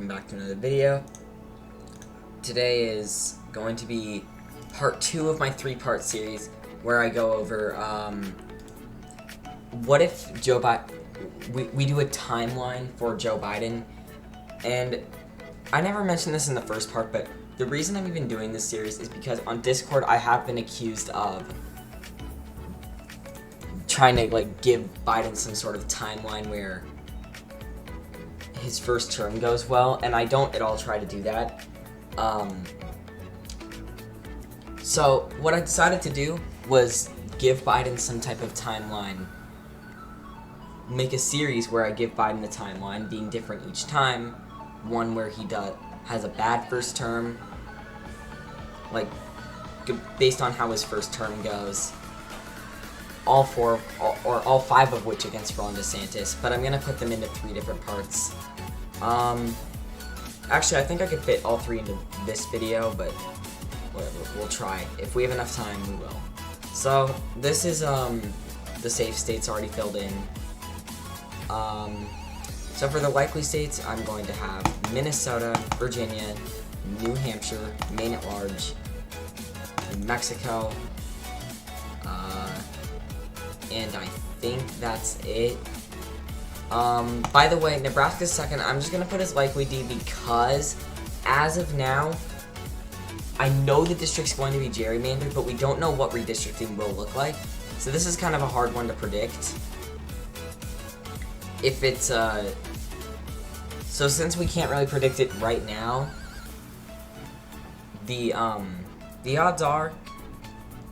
welcome back to another video. Today is going to be part 2 of my 3-part series where I go over what if Joe Biden, we do a timeline for Joe Biden. And I never mentioned this in the first part, but the reason I'm even doing this series is because on Discord I have been accused of trying to give Biden some sort of timeline where his first term goes well, and I don't at all try to do that. So what I decided to do was give Biden some type of timeline, make a series where I give Biden the timeline being different each time, one where he has a bad first term, based on how his first term goes, all 5 of which against Ron Desantis, but I'm gonna put them into 3 different parts. Actually, I think I could fit all 3 into this video, but we'll try. If we have enough time, we will. So this is the safe states already filled in. So for the likely states, I'm going to have Minnesota, Virginia, New Hampshire, Maine at large, New Mexico, and I think that's it. By the way, Nebraska's second. I'm just gonna put as likely D because, as of now, I know the district's going to be gerrymandered, but we don't know what redistricting will look like. So this is kind of a hard one to predict. If it's so since we can't really predict it right now, the odds are,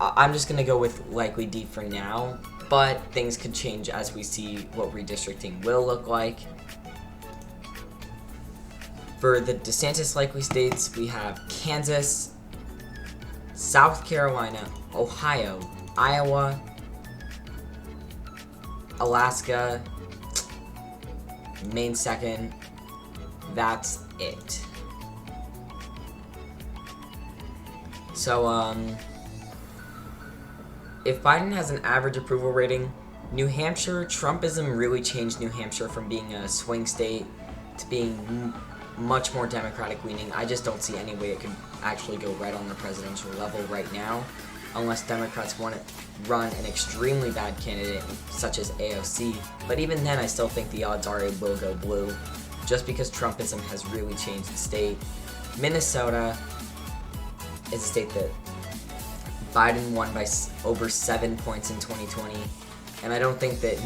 I'm just gonna go with likely D for now. But things could change as we see what redistricting will look like. For the DeSantis likely states, we have Kansas, South Carolina, Ohio, Iowa, Alaska, Maine second. That's it. So, if Biden has an average approval rating, New Hampshire, Trumpism really changed New Hampshire from being a swing state to being much more Democratic leaning. I just don't see any way it could actually go right on the presidential level right now, unless Democrats want to run an extremely bad candidate such as AOC. But even then, I still think the odds are it will go blue, just because Trumpism has really changed the state. Minnesota is a state that Biden won by over 7 points in 2020, and I don't think that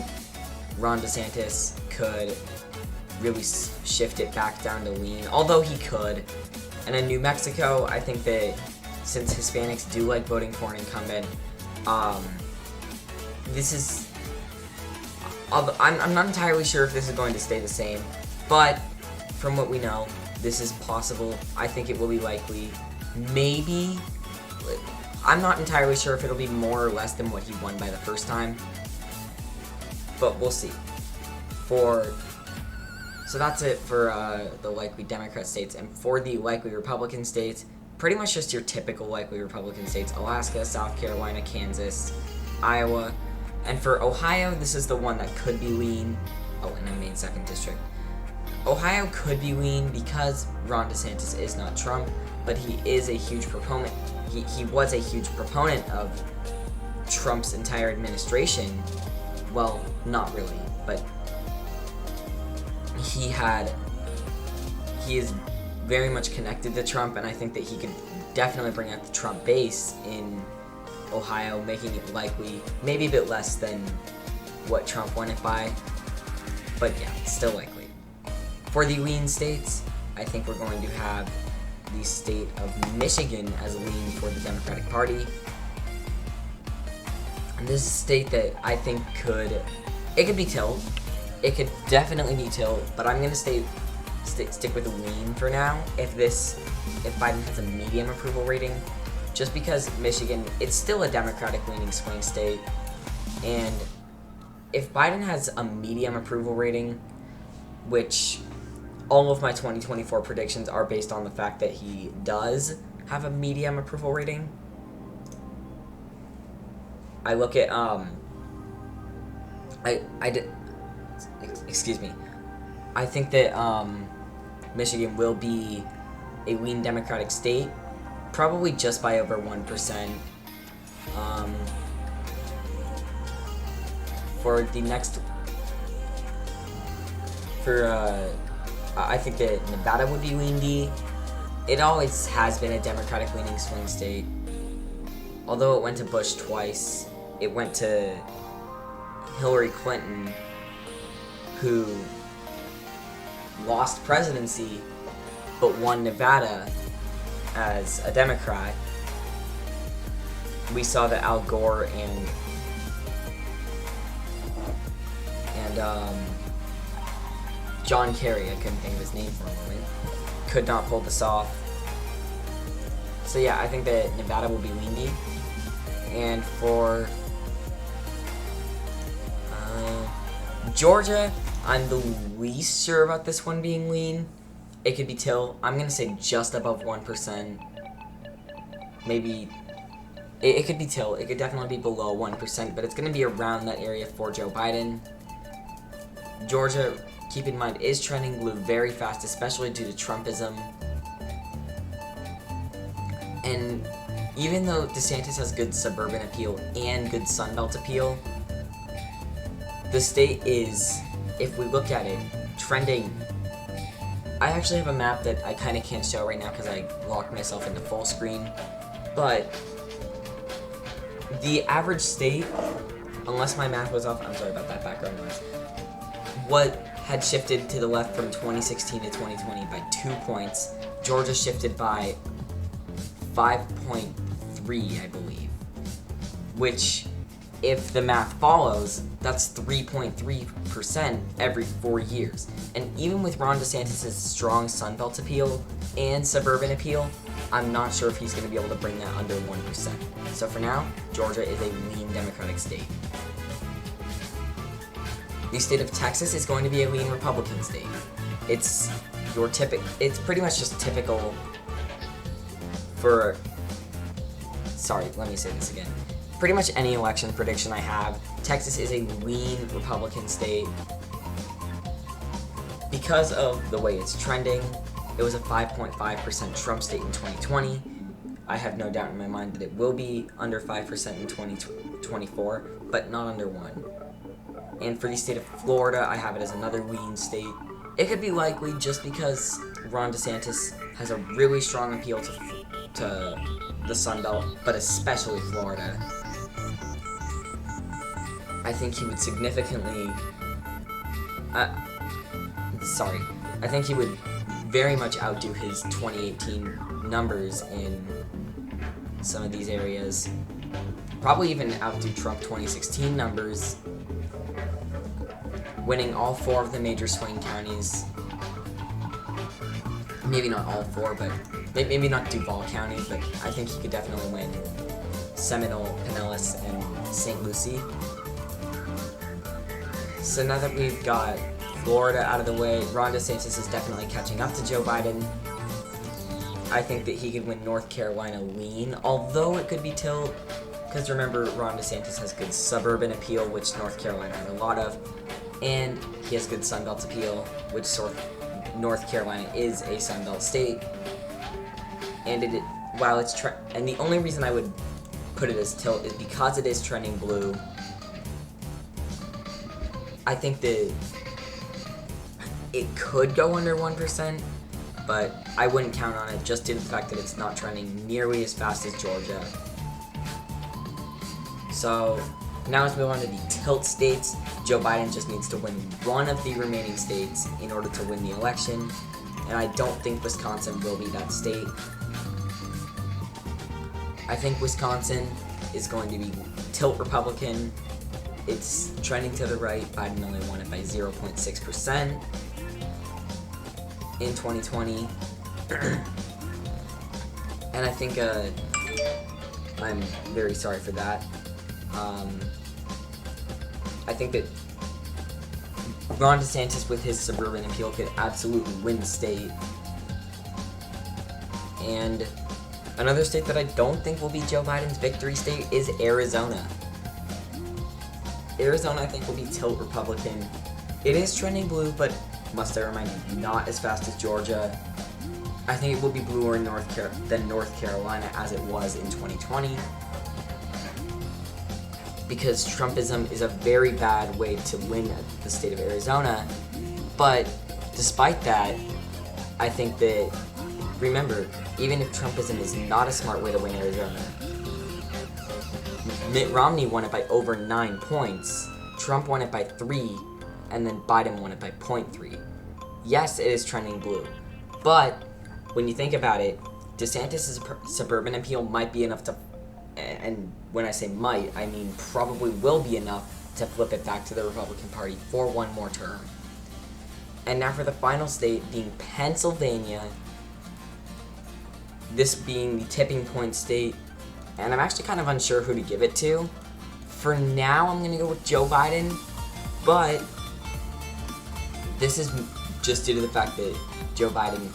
Ron DeSantis could really shift it back down to lean, although he could. And in New Mexico, I think that since Hispanics do like voting for an incumbent, this is, I'm not entirely sure if this is going to stay the same, but from what we know, this is possible. I think it will be likely. Maybe, I'm not entirely sure if it'll be more or less than what he won by the first time, but we'll see. So that's it for the likely Democrat states, and for the likely Republican states, pretty much just your typical likely Republican states: Alaska, South Carolina, Kansas, Iowa, and for Ohio, this is the one that could be lean. Oh, and I Maine 2nd district. Ohio could be lean because Ron DeSantis is not Trump, but he is a huge proponent. He was a huge proponent of Trump's entire administration. Well, not really, but he is very much connected to Trump, and I think that he could definitely bring out the Trump base in Ohio, making it likely, maybe a bit less than what Trump won it by, but yeah, still likely. For the lean states, I think we're going to have the state of Michigan as a lean for the Democratic Party. And this is a state that I think could be tilled. It could definitely be tilled, but I'm going to stick with a lean for now if Biden has a medium approval rating, just because Michigan, it's still a Democratic leaning swing state, and if Biden has a medium approval rating, which all of my 2024 predictions are based on the fact that he does have a medium approval rating. I look at excuse me. I think that Michigan will be a lean Democratic state, probably just by over 1%. For the next, I think that Nevada would be lean D. It always has been a Democratic leaning swing state. Although it went to Bush twice, it went to Hillary Clinton, who lost presidency but won Nevada as a Democrat. We saw that Al Gore and John Kerry, I couldn't think of his name for a moment, could not pull this off. So yeah, I think that Nevada will be lean D. And for Georgia, I'm the least sure about this one being lean. It could be till, I'm going to say just above 1%. Maybe, it could be till, it could definitely be below 1%, but it's going to be around that area for Joe Biden. Georgia, keep in mind, is trending blue very fast, especially due to Trumpism. And even though DeSantis has good suburban appeal and good Sunbelt appeal, the state is, if we look at it, trending. I actually have a map that I kind of can't show right now because I locked myself into full screen. But the average state, unless my math was off, I'm sorry about that background noise, what had shifted to the left from 2016 to 2020 by 2 points. Georgia shifted by 5.3, I believe. Which, if the math follows, that's 3.3% every 4 years. And even with Ron DeSantis' strong Sunbelt appeal and suburban appeal, I'm not sure if he's going to be able to bring that under 1%. So for now, Georgia is a lean Democratic state. The state of Texas is going to be a lean Republican state. It's it's pretty much just typical for, sorry, let me say this again. Pretty much any election prediction I have, Texas is a lean Republican state. Because of the way it's trending, it was a 5.5% Trump state in 2020. I have no doubt in my mind that it will be under 5% in 2024, but not under 1. And for the state of Florida, I have it as another lean state. It could be likely just because Ron DeSantis has a really strong appeal to the Sunbelt, but especially Florida. I think he would significantly, I think he would very much outdo his 2018 numbers in some of these areas. Probably even outdo Trump 2016 numbers, winning all 4 of the major swing counties. Maybe not all 4, but maybe not Duval County, but I think he could definitely win Seminole, Pinellas, and St. Lucie. So now that we've got Florida out of the way, Ron DeSantis is definitely catching up to Joe Biden. I think that he could win North Carolina lean, although it could be tilt, because remember, Ron DeSantis has good suburban appeal, which North Carolina has a lot of, and he has good Sunbelt appeal, which North Carolina is a Sunbelt state. And while it's and the only reason I would put it as tilt is because it is trending blue. I think that it could go under 1%, but I wouldn't count on it just due to the fact that it's not trending nearly as fast as Georgia. So now let's move on to the tilt states. Joe Biden just needs to win one of the remaining states in order to win the election, and I don't think Wisconsin will be that state. I think Wisconsin is going to be tilt Republican. It's trending to the right. Biden only won it by 0.6% in 2020. And I think I'm very sorry for that. I think that Ron DeSantis with his suburban appeal could absolutely win the state. And another state that I don't think will be Joe Biden's victory state is Arizona. Arizona, I think, will be tilt Republican. It is trending blue, but must I remind you, not as fast as Georgia. I think it will be bluer in than North Carolina as it was in 2020. Because Trumpism is a very bad way to win the state of Arizona. But despite that, I think that, remember, even if Trumpism is not a smart way to win Arizona, Mitt Romney won it by over 9 points, Trump won it by 3, and then Biden won it by 0.3. Yes, it is trending blue, but when you think about it, DeSantis' suburban appeal might be enough to, and when I say might, I mean probably will be enough to flip it back to the Republican Party for one more term. And now for the final state, being Pennsylvania, this being the tipping point state, and I'm actually kind of unsure who to give it to. For now, I'm going to go with Joe Biden, but this is just due to the fact that Joe Biden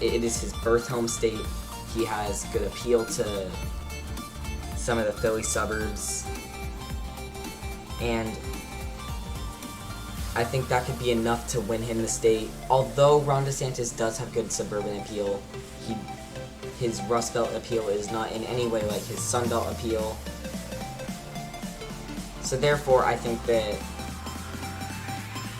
it is his birth home state. He has good appeal to some of the Philly suburbs, and I think that could be enough to win him the state. Although Ron DeSantis does have good suburban appeal, his Rust Belt appeal is not in any way like his Sun Belt appeal. So therefore, I think that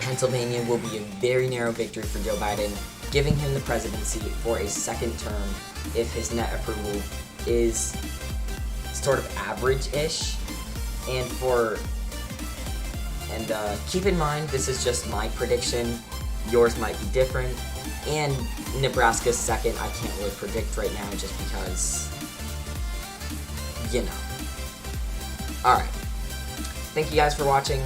Pennsylvania will be a very narrow victory for Joe Biden, giving him the presidency for a second term if his net approval is sort of average-ish. And keep in mind, this is just my prediction. Yours might be different. And Nebraska's second, I can't really predict right now just because, you know. Alright. Thank you guys for watching.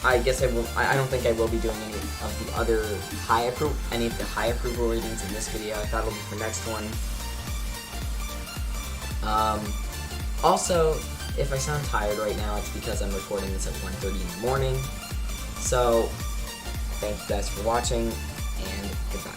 I guess I don't think I will be doing any of the other high approval ratings in this video. That'll be for next one. Also, if I sound tired right now, it's because I'm recording this at 1:30 in the morning. So, thank you guys for watching, and goodbye.